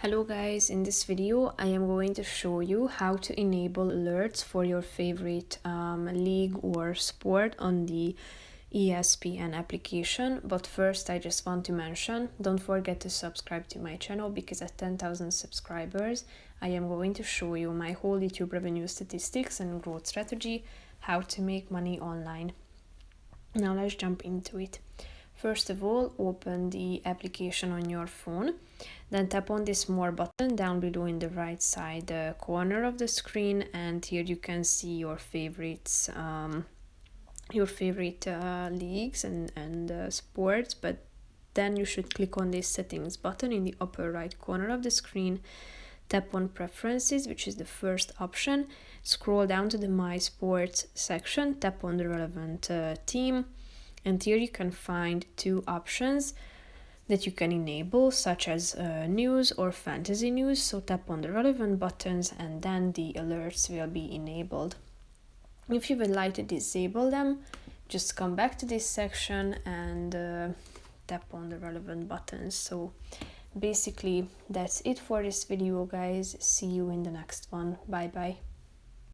Hello guys, in this video I am going to show you how to enable alerts for your favorite league or sport on the ESPN application. But first I just want to mention, don't forget to subscribe to my channel because at 10,000 subscribers I am going to show you my whole YouTube revenue statistics and growth strategy, how to make money online. Now let's jump into it. First of all, open the application on your phone, then tap on this more button down below in the right side corner of the screen, and here you can see your favorites, leagues and sports. But then you should click on this settings button in the upper right corner of the screen, tap on preferences, which is the first option, scroll down to the my sports section, tap on the relevant team, and here you can find two options that you can enable, such as news or fantasy news. So tap on the relevant buttons and then the alerts will be enabled. If you would like to disable them, just come back to this section and tap on the relevant buttons. So basically that's it for this video, guys. See you in the next one. Bye bye.